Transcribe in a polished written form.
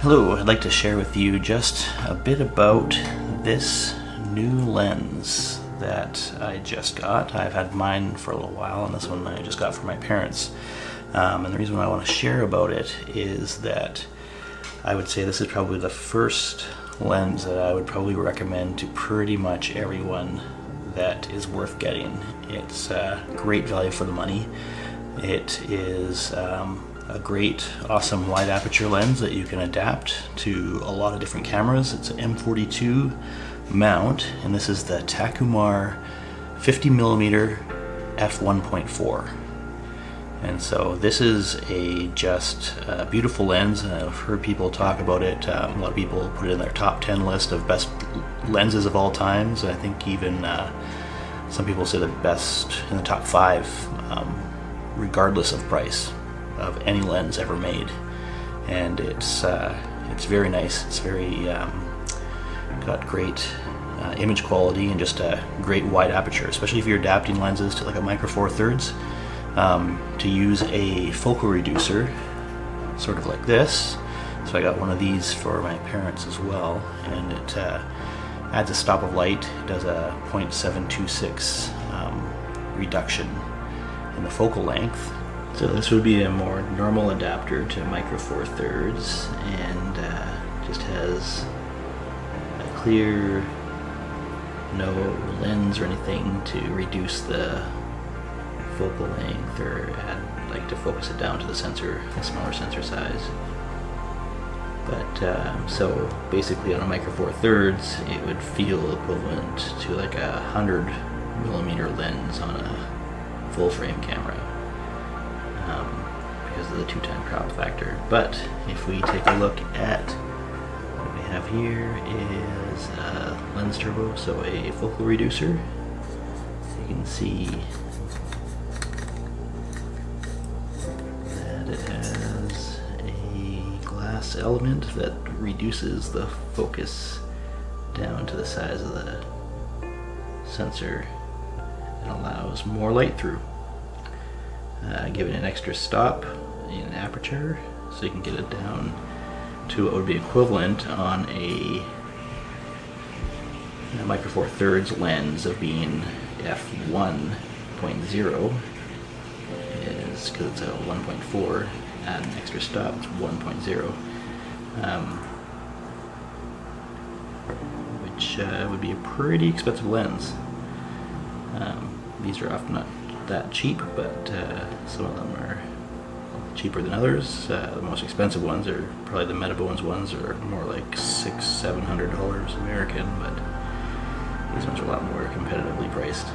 Hello, I'd like to share with you just a bit about this new lens that I just got. I've had mine for a little while, and this one I just got from my parents. And the reason why I want to share about it is that I would say this is probably the first lens that I would probably recommend to pretty much everyone that is worth getting. It's great value for the money. It is a great, awesome wide aperture lens that you can adapt to a lot of different cameras. It's an M42 mount, and this is the Takumar 50mm F1.4. And so this is just a beautiful lens. I've heard people talk about it. A lot of people put it in their top 10 list of best lenses of all times. I think even some people say the best in the top 5, regardless of price, of any lens ever made. And it's very nice. It's very got great image quality and just a great wide aperture, especially if you're adapting lenses to like a micro four thirds. To use a focal reducer sort of like this. So I got one of these for my parents as well, and it adds a stop of light. It does a 0.726 reduction in the focal length. So this would be a more normal adapter to micro four thirds, and just has a clear, no lens or anything to reduce the focal length or to focus it down to the sensor, a smaller sensor size. But so basically on a micro four thirds, it would feel equivalent to like a 100mm lens on a full frame camera. Because of the 2-time crop factor. But if we take a look at what we have here is a lens turbo, so a focal reducer. You can see that it has a glass element that reduces the focus down to the size of the sensor and allows more light through. Giving an extra stop in aperture, so you can get it down to what would be equivalent on a micro four thirds lens of being f1.0, is because it's a 1.4, add an extra stop, it's 1.0, which would be a pretty expensive lens. These are often not that cheap, but some of them are cheaper than others. The most expensive ones are probably the Metabones ones, are more like $600–700 American, but these ones are a lot more competitively priced.